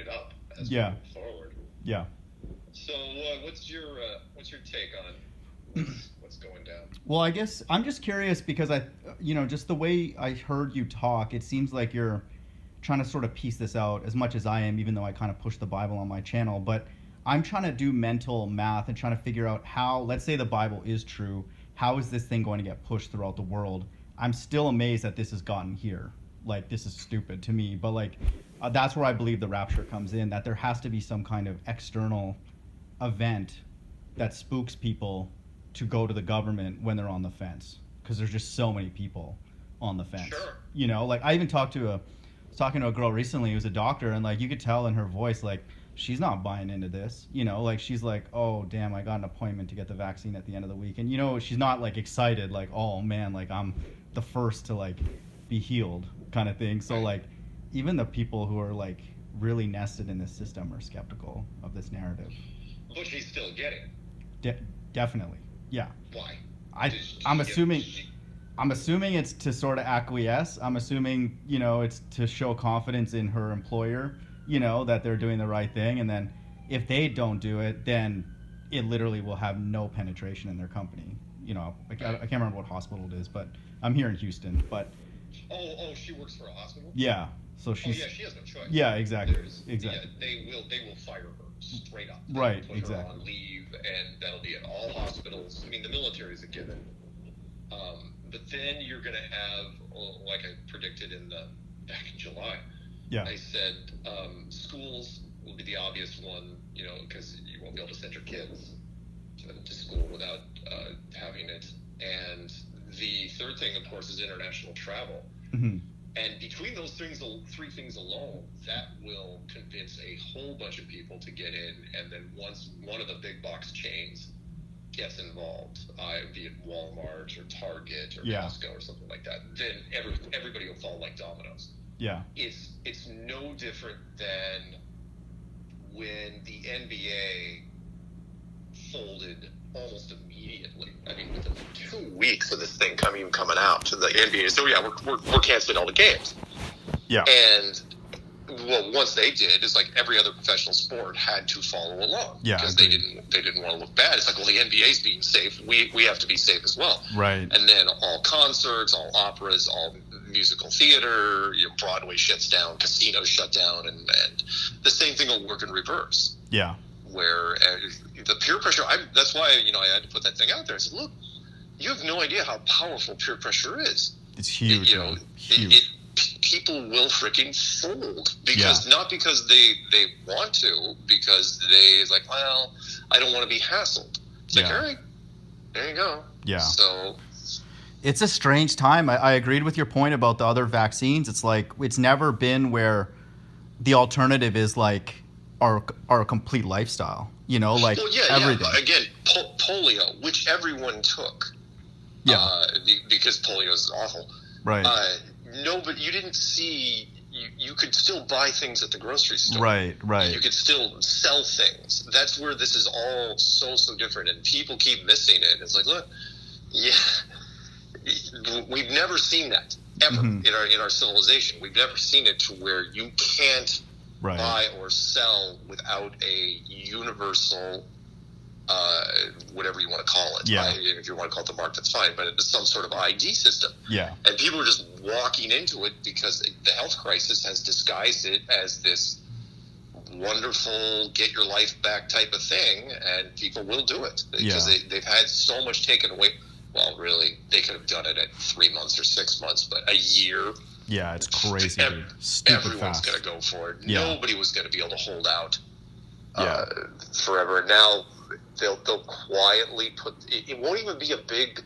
it up as we Yeah. move forward. Yeah. So what's your take on what's going down? Well, I guess I'm just curious because just the way I heard you talk, it seems like you're trying to sort of piece this out as much as I am, even though I kind of push the Bible on my channel. But I'm trying to do mental math and trying to figure out how, let's say the Bible is true, how is this thing going to get pushed throughout the world? I'm still amazed that this has gotten here. Like, this is stupid to me. But, like, that's where I believe the rapture comes in, that there has to be some kind of external event that spooks people to go to the government when they're on the fence, because there's just so many people on the fence. Sure. Like I even talked to a girl recently who's a doctor, and like you could tell in her voice, like she's not buying into this. Like she's like, oh damn, I got an appointment to get the vaccine at the end of the week, and she's not like excited, like, oh man, like I'm the first to like be healed kind of thing. So like even the people who are like really nested in this system are skeptical of this narrative. But she's still getting it. Definitely. Yeah. Why? I'm assuming it's to sort of acquiesce. I'm assuming, it's to show confidence in her employer, that they're doing the right thing. And then if they don't do it, then it literally will have no penetration in their company. I can't remember what hospital it is, but I'm here in Houston. But Oh, she works for a hospital? Yeah. So she's. Oh yeah, she has no choice. Yeah, exactly. Yeah, they will fire her straight up. Right, put exactly. her on leave, and that'll be at all hospitals. I mean, the military is a given. But then you're going to have, like I predicted back in July. Yeah. I said schools will be the obvious one, because you won't be able to send your kids to school without having it. And the third thing, of course, is international travel. Mm-hmm. And between those three things alone, that will convince a whole bunch of people to get in. And then once one of the big box chains gets involved, be it Walmart or Target or Costco or something like that, then everybody will fall like dominoes. Yeah. It's no different than when the NBA folded almost immediately. I mean, within 2 weeks of this thing coming out to the NBA, so yeah, we're canceling all the games. Yeah. And once they did, it's like every other professional sport had to follow along. Yeah, because they didn't want to look bad. It's like, well, the NBA's being safe, we have to be safe as well. Right. And then all concerts, all operas, all musical theater, Broadway shuts down, casinos shut down, and the same thing will work in reverse. Yeah. Where the peer pressure, that's why I had to put that thing out there. I said, look, you have no idea how powerful peer pressure is. It's huge. Huge. People will freaking fold because not because they want to, because it's like, well, I don't want to be hassled. It's like, all right, there you go. Yeah. So it's a strange time. I agreed with your point about the other vaccines. It's like it's never been where the alternative is like our complete lifestyle. Everything. Yeah. Again, polio, which everyone took. Yeah. Because polio is awful. Right. No, but you didn't see. You could still buy things at the grocery store. Right. You could still sell things. That's where this is all so different, and people keep missing it. It's like, look, we've never seen that ever in our civilization. We've never seen it to where you can't buy or sell without a universal, whatever you want to call it. Yeah. If you want to call it the mark, that's fine. But it's some sort of ID system. Yeah. And people are just walking into it because the health crisis has disguised it as this wonderful get your life back type of thing, and people will do it because they've had so much taken away. Well, really, they could have done it at 3 months or 6 months, but a year. Yeah, it's crazy. Stupid everyone's fast. going to go for it. Yeah. Nobody was going to be able to hold out forever. And now they'll quietly put. It won't even be a big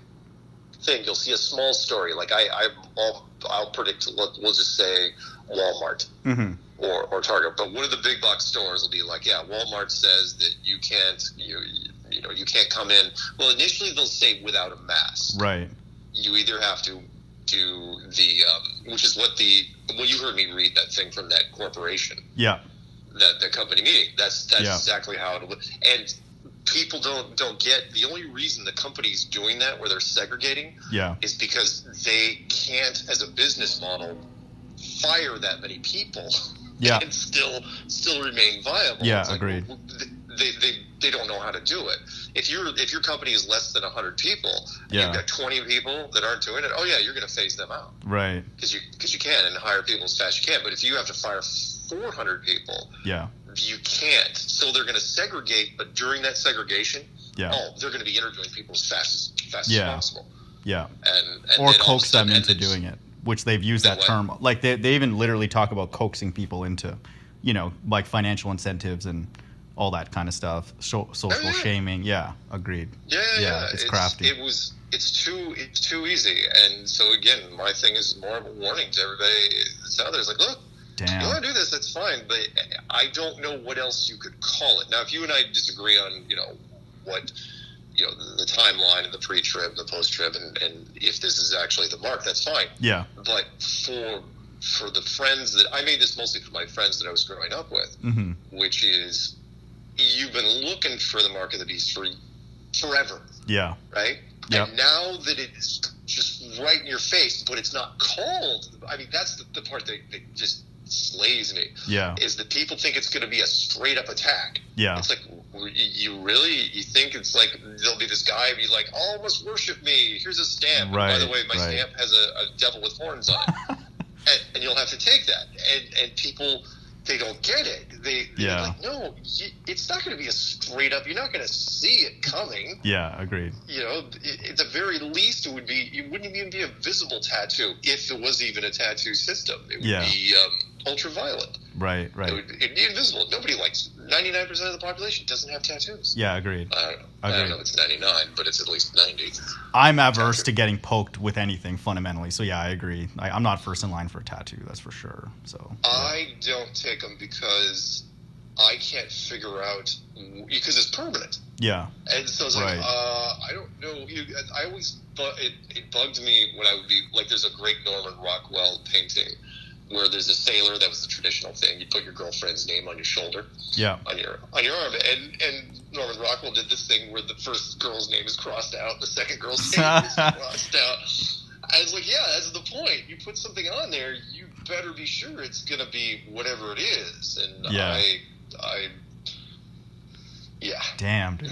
thing. You'll see a small story. Like I'll predict. We'll just say Walmart or Target. But one of the big box stores will be like, Walmart says that you can't. You can't come in. Well, initially they'll say without a mask. Right. You either have to do the, which is what you heard me read that thing from that corporation. Yeah. That the company meeting. That's exactly how it would. And people don't get the only reason the company's doing that, where they're segregating, is because they can't, as a business model, fire that many people Yeah. and still remain viable. Yeah, it's like, agreed. They don't know how to do it. If your company is less than 100 people, and Yeah. you've got 20 people that aren't doing it, oh yeah, you're going to phase them out. Right. Because you can and hire people as fast as you can. But if you have to fire 400 people, Yeah. you can't. So they're going to segregate, but during that segregation, Yeah. they're going to be interviewing people as fast as Yeah. possible. Yeah. And Or then all of a coax them sudden- into and then- doing it, which they've used Then that what? term. Like they even literally talk about coaxing people into, like financial incentives and all that kind of stuff. Social Oh, yeah. shaming. Yeah, agreed. Yeah. It's crafty. It's too easy. And so again, my thing is more of a warning to everybody that's out there. It's like, look, Damn. you want to do this, that's fine, but I don't know what else you could call it. Now, if you and I disagree on, what, the timeline and the pre-trib, the post-trib, and if this is actually the mark, that's fine. Yeah. But for the friends that I made this mostly for my friends that I was growing up with, Mm-hmm. which is you've been looking for the mark of the beast for forever, Yeah. right? Yep. And now that it's just right in your face, but it's not called. I mean, that's the part that just slays me. Yeah. Is that people think it's going to be a straight up attack. Yeah. It's like, you think it's like there'll be this guy be like, oh, must worship me. Here's a stamp. Right, And by the way, my right. stamp has a devil with horns on it. and you'll have to take that. And people, they don't get it. They're Yeah. like, no, it's not going to be a straight up. You're not going to see it coming. Yeah, agreed. At the very least, it wouldn't even be a visible tattoo if it was even a tattoo system. It would be ultraviolet. Right. It'd be invisible. Nobody likes 99% of the population doesn't have tattoos. Yeah, agreed. I don't know if it's 99, but it's at least 90. I'm averse to getting poked with anything fundamentally. So yeah, I agree. I'm not first in line for a tattoo, that's for sure. So I don't take them because I can't figure out, because it's permanent. Yeah. And so it's Right. like, I don't know. I always thought it bugged me when I would be like, there's a great Norman Rockwell painting where there's a sailor. That was the traditional thing. You put your girlfriend's name on your shoulder, Yeah. on your arm, and Norman Rockwell did this thing where the first girl's name is crossed out, the second girl's name is crossed out. I was like, yeah, that's the point. You put something on there, you better be sure it's gonna be whatever it is. And Yeah. yeah. Damn, dude.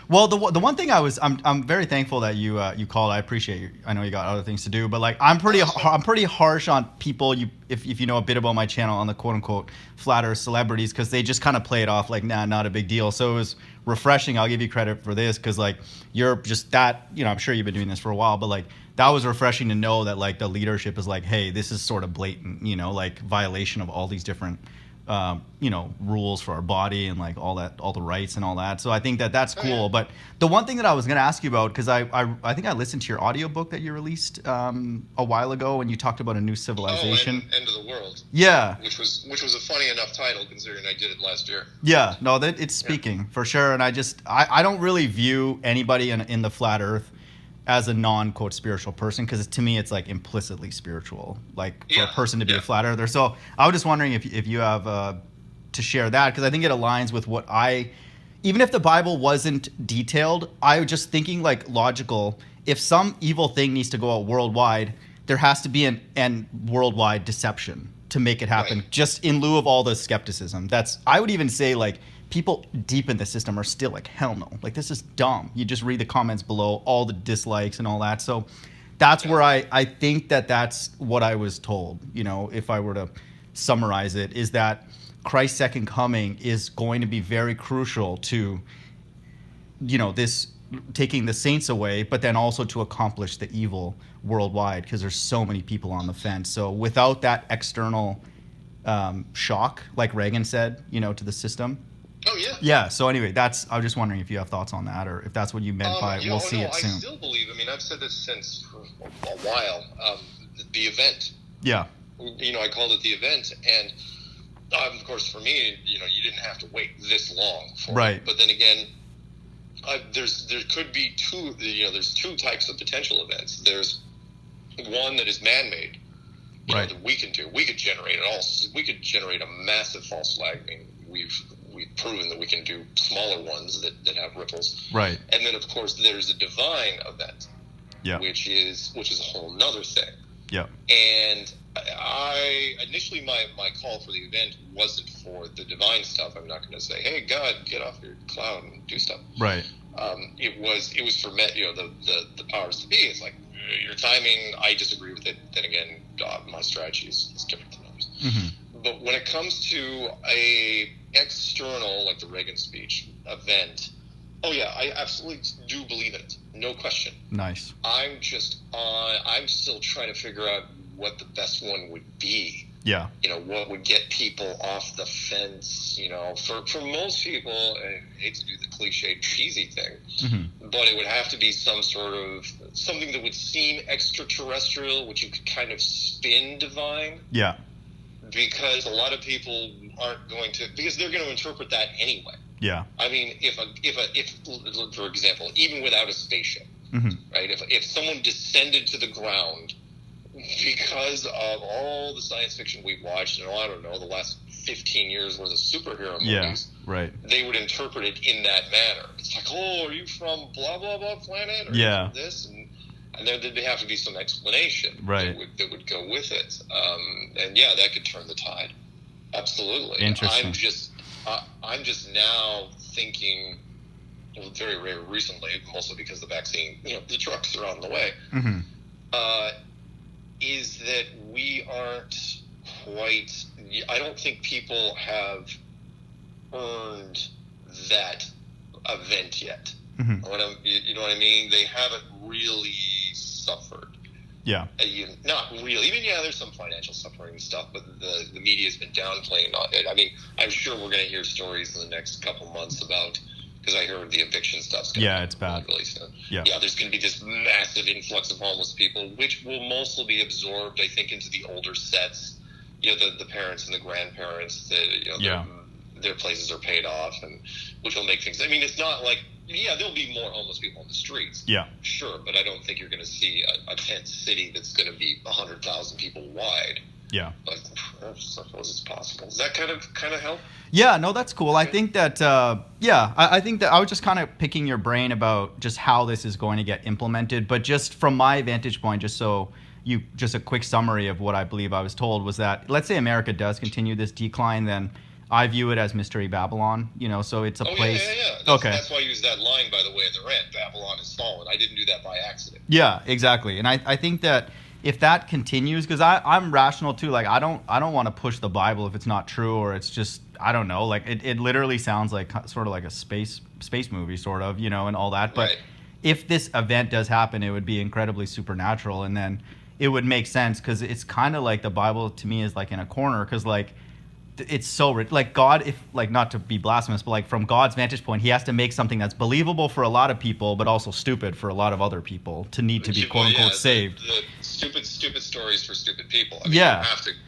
Well, the one thing I'm very thankful that you called. I appreciate you. I know you got other things to do, but like I'm pretty harsh on people. If you know a bit about my channel, on the quote unquote flat earth celebrities, because they just kind of play it off like, nah, not a big deal. So it was refreshing. I'll give you credit for this, because like you're just that. I'm sure you've been doing this for a while, but like that was refreshing to know that like the leadership is like, hey, this is sort of blatant, like violation of all these different rules for our body and like all the rights and all that. So I think that's cool. Yeah. But the one thing that I was going to ask you about, because I think I listened to your audiobook that you released a while ago, and you talked about a new civilization. End of the world. Yeah. Which was a funny enough title considering I did it last year. Yeah. No, that it's speaking for sure. And I don't really view anybody in the flat earth as a non-quote spiritual person, because to me it's like implicitly spiritual, like for a person to be a flat earther. So I was just wondering if you have to share that, because I think it aligns with what even if the Bible wasn't detailed, I was just thinking like logical. If some evil thing needs to go out worldwide, there has to be an worldwide deception to make it happen, Right. just in lieu of all the skepticism. I would even say like people deep in the system are still like, hell no, like this is dumb. You just read the comments below, all the dislikes and all that. So that's where I think that's what I was told, if I were to summarize it, is that Christ's second coming is going to be very crucial to, this taking the saints away, but then also to accomplish the evil worldwide, because there's so many people on the fence. So without that external shock, like Reagan said, to the system. Oh yeah. Yeah. So anyway, I was just wondering if you have thoughts on that, or if that's what you meant by we'll see it soon. I still believe. I mean, I've said this since for a while. The event. Yeah. I called it the event, and of course, for me, you didn't have to wait this long for Right. it. But then again, there could be two. There's two types of potential events. There's one that is man-made. Right. That we can do. We could generate it all. We could generate a massive false flag. I mean, we've proven that we can do smaller ones that have ripples. Right. And then, of course, there's a divine event, Yeah. which is a whole nother thing. Yeah. And I initially my call for the event wasn't for the divine stuff. I'm not going to say, "Hey, God, get off your cloud and do stuff." Right. It was for the powers to be. It's like your timing. I disagree with it. Then again, my strategy is different than others. Mm-hmm. But when it comes to a external, like the Reagan speech event, oh yeah, I absolutely do believe in it. No question. Nice. I'm still trying to figure out what the best one would be. Yeah. What would get people off the fence, for most people, I hate to do the cliche cheesy thing, mm-hmm. but it would have to be some sort of something that would seem extraterrestrial, which you could kind of spin divine. Yeah. Because a lot of people aren't going to, because they're going to interpret that anyway. Yeah. I mean, if for example, even without a spaceship, mm-hmm. right? If someone descended to the ground because of all the science fiction we've watched, and I don't know, the last 15 years worth of superhero movies, right? They would interpret it in that manner. It's like, oh, are you from blah blah blah planet? Or yeah. This and there'd have to be some explanation, right? That would go with it, and yeah, that could turn the tide. Absolutely. Interesting. I'm just now thinking, very recently, mostly because the vaccine, the trucks are on the way. Mm-hmm. Is that we aren't quite. I don't think people have earned that event yet. Mm-hmm. You know what I mean? They haven't really suffered. Yeah. Not really. Even, there's some financial suffering and stuff, but the media's been downplaying it. I mean, I'm sure we're going to hear stories in the next couple months about, because I heard the eviction stuff's going to it's bad. Really soon. Yeah, there's going to be this massive influx of homeless people, which will mostly be absorbed, I think, into the older sets. The parents and the grandparents, their places are paid off, and which will make things. I mean, it's not like. Yeah, there'll be more homeless people on the streets. Yeah. Sure, but I don't think you're going to see a tent city that's going to be 100,000 people wide. Yeah. But I suppose it's possible. Does that kind of help? Yeah, no, that's cool. I think that, I think that I was just kind of picking your brain about just how this is going to get implemented. But just from my vantage point, just a quick summary of what I believe I was told was that, let's say America does continue this decline, then I view it as Mystery Babylon, so it's a place. Yeah. That's why I used that line, by the way, in the rant. Babylon is fallen. I didn't do that by accident. Yeah, exactly. And I think that if that continues, because I'm rational too. Like I don't want to push the Bible if it's not true, or it's just I don't know. Like it literally sounds like sort of like a space movie, sort of, and all that. But if this event does happen, it would be incredibly supernatural, and then it would make sense because it's kind of like the Bible to me is like in a corner because like. It's so rich. Like God, if like not to be blasphemous, but like from God's vantage point, he has to make something that's believable for a lot of people, but also stupid for a lot of other people to need to be quote unquote saved. The stupid stories for stupid people. I mean,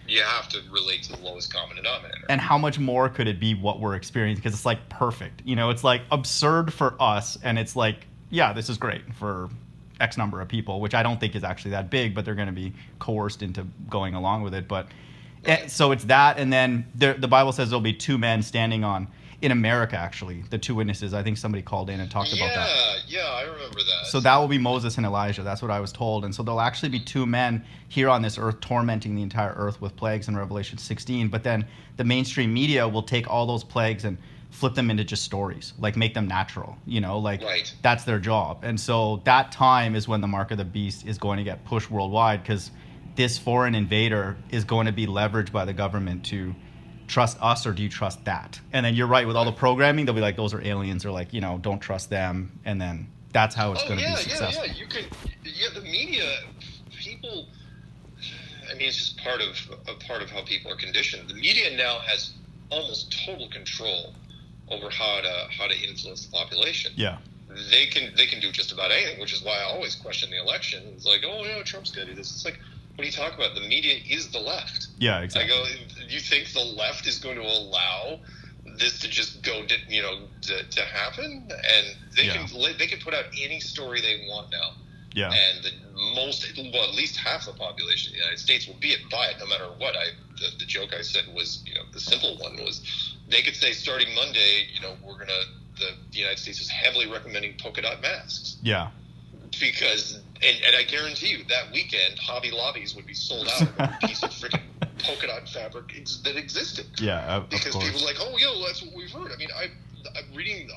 you have to relate to the lowest common denominator. And how much more could it be what we're experiencing? Because it's like perfect. It's like absurd for us, and it's like, yeah, this is great for X number of people, which I don't think is actually that big, but they're going to be coerced into going along with it. But so it's that, and then the Bible says there'll be two men standing in America, actually, the two witnesses. I think somebody called in and talked about that. Yeah, I remember that. So that will be Moses and Elijah. That's what I was told. And so there'll actually be two men here on this earth tormenting the entire earth with plagues in Revelation 16. But then the mainstream media will take all those plagues and flip them into just stories, like make them natural, That's their job. And so that time is when the mark of the beast is going to get pushed worldwide because this foreign invader is going to be leveraged by the government to trust us, or do you trust that? And then you're right with all the programming, they'll be like, those are aliens, or like, don't trust them. And then that's how it's going to be successful. The media, people, I mean, it's just part of how people are conditioned. The media now has almost total control over how to influence the population. Yeah. They can do just about anything, which is why I always question the election. It's like, oh yeah, Trump's gonna do this. It's like, what are you talking about? The media is the left. Yeah, exactly. I go, you think the left is going to allow this to just go, to happen? And they can put out any story they want now. Yeah. And at least half the population of the United States will buy it no matter what. The joke I said was, the simple one was, they could say starting Monday, the United States is heavily recommending polka dot masks. Yeah. Because And I guarantee you that weekend, Hobby Lobbies would be sold out of every piece of freaking polka dot fabric that existed. Yeah, because of course. people are like, oh, yo, that's what we've heard. I mean, I'm reading.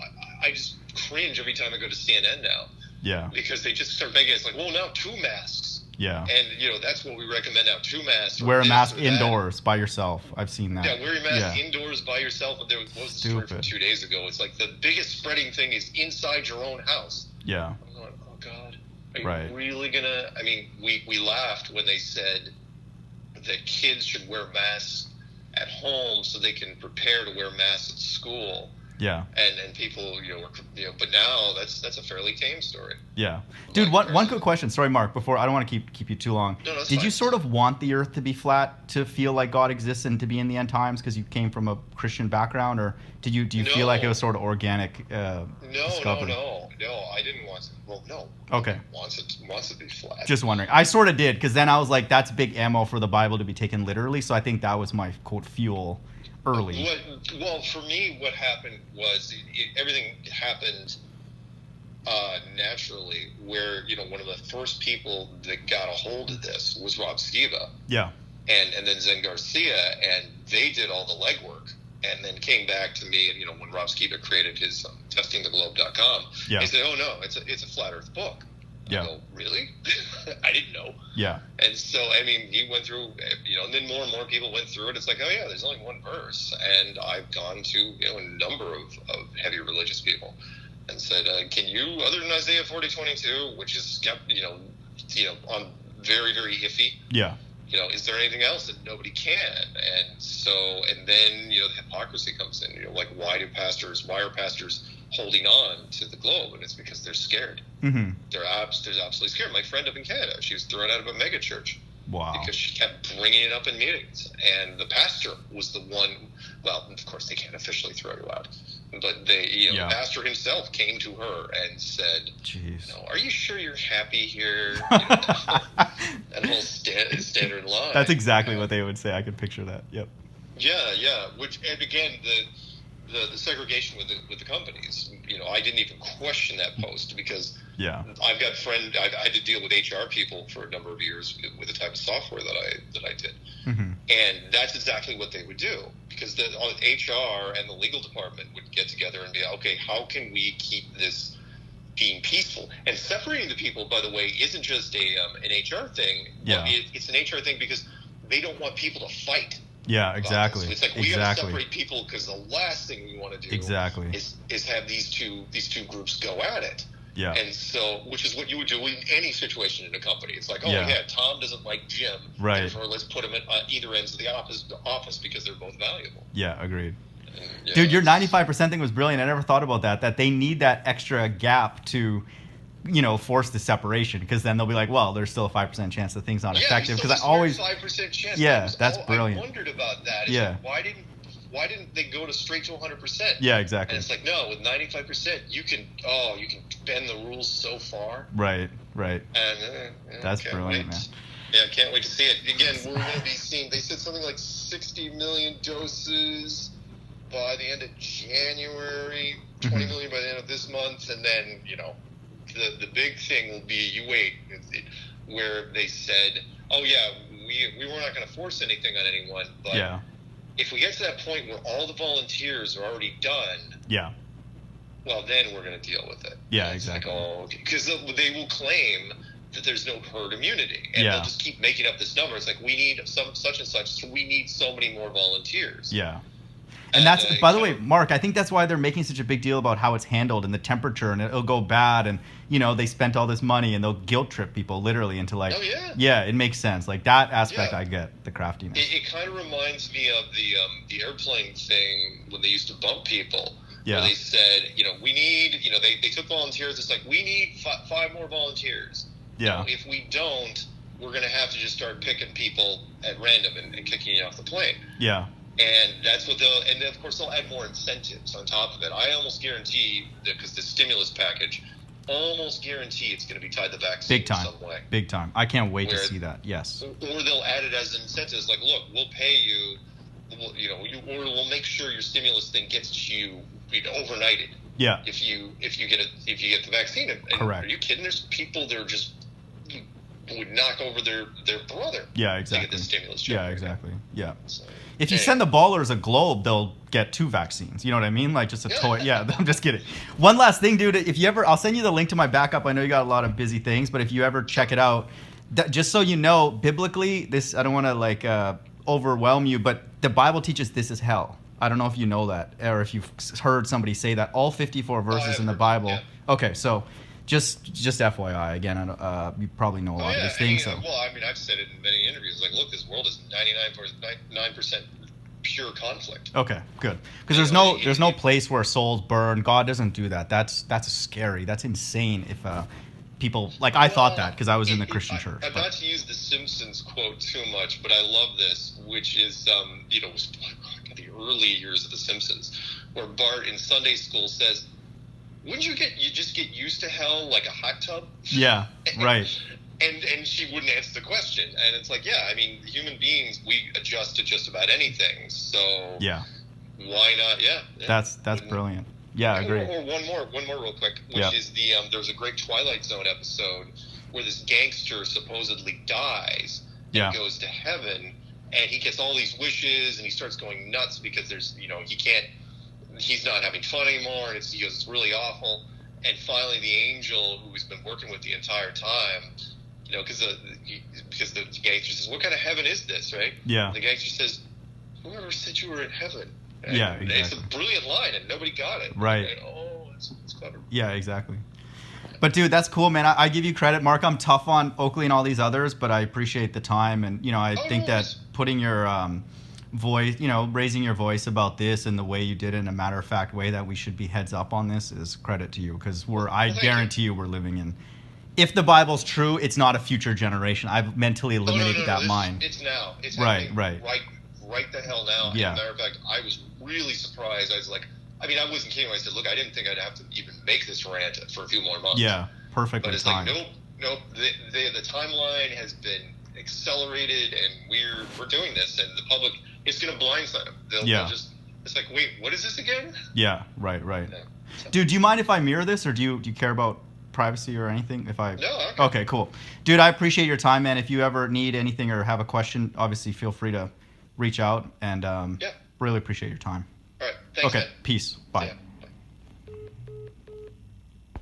I just cringe every time I go to CNN now. Yeah. Because they just start making it. It's like, well, now 2 masks. Yeah. And that's what we recommend now: 2 masks. Wear a mask indoors by yourself. I've seen that. Yeah, wear your mask indoors by yourself. And there was a story from 2 days ago. It's like the biggest spreading thing is inside your own house. Yeah. I'm going, oh God, are you really gonna? I mean, we laughed when they said that kids should wear masks at home so they can prepare to wear masks at school. Yeah. And people, but now that's a fairly tame story. Yeah. Dude, one quick question. Sorry, Mark, before I don't want to keep you too long. No, that's Did fine. you sort of want the earth to be flat to feel like God exists and to be in the end times because you came from a Christian background, or do you feel like it was sort of organic discovery? No, I didn't want it. Well, no. Okay. Wants it to be flat. Just wondering. I sort of did, because then I was like, that's big ammo for the Bible to be taken literally, so I think that was my quote fuel early. Well, for me, what happened was everything happened naturally. Where one of the first people that got a hold of this was Rob Skiba. Yeah. And then Zen Garcia, and they did all the legwork, and then came back to me. And when Rob Skiba created his testingtheglobe.com, yeah. He said, "Oh no, it's a flat Earth book." Yeah. I go, really? I didn't know. Yeah. And so, I mean, he went through, and then more and more people went through it. It's like, oh yeah, there's only one verse. And I've gone to, a number of heavy religious people and said, can you, other than Isaiah 40:22, which is, on very, very iffy. Yeah. Is there anything else that nobody can? And so, and then, the hypocrisy comes in, like, why are pastors holding on to the globe? And it's because they're scared. Mm-hmm. They're absolutely scared. My friend up in Canada, she was thrown out of a mega church. Wow. Because she kept bringing it up in meetings. And the pastor was the one, well, of course they can't officially throw you out, but the pastor himself came to her and said, jeez, are you sure you're happy here? That whole standard line. That's exactly what they would say. I could picture that. Yep. Yeah. And again, the segregation with the companies. I didn't even question that post because I've got I had to deal with HR people for a number of years with the type of software that I did, mm-hmm. and that's exactly what they would do, because the HR and the legal department would get together and be, okay, how can we keep this being peaceful? And separating the people, by the way, isn't just an HR thing. Yeah. It's an HR thing because they don't want people to fight. Yeah, exactly. It's like we got to separate people because the last thing we want to do is have these two groups go at it. Yeah. And so, which is what you would do in any situation in a company. It's like, Tom doesn't like Jim, right? Therefore, let's put him at either ends of the office because they're both valuable. Yeah, agreed. Dude, your 95% thing was brilliant. I never thought about that they need that extra gap to force the separation, because then they'll be like, well, there's still a 5% chance that thing's not effective. Because I always 5% chance. That's brilliant. I wondered about that. Like, why didn't they go straight to 100%? Yeah, exactly. And it's like, no, with 95%, you can bend the rules so far. Right. And that's brilliant, man. Yeah, I can't wait to see it. Again, we're going to be seeing, they said something like 60 million doses by the end of January, 20 million by the end of this month, and then, the big thing will be, you wait, where they said, oh yeah, we were not going to force anything on anyone, but if we get to that point where all the volunteers are already done, well, then we're going to deal with it. Yeah, exactly. Because they will claim that there's no herd immunity, and they'll just keep making up this number. It's like, we need such and such, so we need so many more volunteers. Yeah. And that's, by the way, Mark, I think that's why they're making such a big deal about how it's handled and the temperature, and it'll go bad, and they spent all this money, and they'll guilt trip people literally into like, it makes sense. Like that aspect, I get the craftiness. It kind of reminds me of the airplane thing when they used to bump people. Yeah. Where they said, we need, they took volunteers. It's like, we need 5 more volunteers. Yeah. If we don't, we're going to have to just start picking people at random and kicking you off the plane. Yeah. And that's what and of course they'll add more incentives on top of it. I almost guarantee that, because the stimulus package, almost guarantee it's going to be tied to vaccine in some way. Big time. I can't wait to see that. Yes. Or they'll add it as incentives, like, look, we'll pay you, or we'll make sure your stimulus thing gets you, overnighted. Yeah. If you get the vaccine. And correct. Are you kidding? There's people that are just would knock over their brother. Yeah, To exactly. get this stimulus check. Yeah, exactly. Yeah. So, If you send the ballers a globe, they'll get 2 vaccines. You know what I mean? Like just a toy. Yeah, I'm just kidding. One last thing, dude. If you ever, I'll send you the link to my backup. I know you got a lot of busy things, but if you ever check it out, just so you know, biblically, this, I don't want to like overwhelm you, but the Bible teaches this is hell. I don't know if you know that, or if you've heard somebody say that. All 54 verses in the Bible. Yeah. Okay, so just FYI. Again, you probably know a lot of these things. So. Well, I mean, I've said it in many interviews. Like, look, this world is 99% pure conflict. Okay, good. Because there's no place where souls burn. God doesn't do that. That's scary. That's insane. If people like I thought that because I was in the Christian church. I'm not to use the Simpsons quote too much, but I love this, which is was the early years of the Simpsons, where Bart in Sunday school says, "Wouldn't you just get used to hell like a hot tub?" Yeah, right. And she wouldn't answer the question, and it's like, yeah, I mean, human beings, we adjust to just about anything, so yeah, why not? Yeah, that's brilliant. Yeah, I agree. Or one more real quick, which is there was a great Twilight Zone episode where this gangster supposedly dies and goes to heaven, and he gets all these wishes, and he starts going nuts because there's he's not having fun anymore, and he goes, it's really awful, and finally the angel who's been working with the entire time. Because the gangster says, "What kind of heaven is this?" Right? Yeah. And the gangster says, "Whoever said you were in heaven." And yeah, exactly. It's a brilliant line, and nobody got it. Right. And, it's clever. Yeah, exactly. But dude, that's cool, man. I give you credit, Mark. I'm tough on Oakley and all these others, but I appreciate the time, and I think that putting your voice, raising your voice about this and the way you did it in a matter-of-fact way that we should be heads up on this is credit to you, because I guarantee you we're living in. If the Bible's true, it's not a future generation. I've mentally eliminated that mind. It's now. It's right. Right the hell now. Yeah. As a matter of fact, I was really surprised. I was like, I mean, I wasn't kidding when I said, look, I didn't think I'd have to even make this rant for a few more months. Yeah, perfect. But it's like, nope. The timeline has been accelerated, and we're doing this, and the public, it's going to blindside them. They'll just, it's like, wait, what is this again? Yeah, right. Yeah, so. Dude, do you mind if I mirror this, or do you care about privacy or anything? No. Okay, cool. Dude, I appreciate your time, man. If you ever need anything or have a question, obviously feel free to reach out, and really appreciate your time. All right, thanks, okay, man. peace. Bye. Yeah.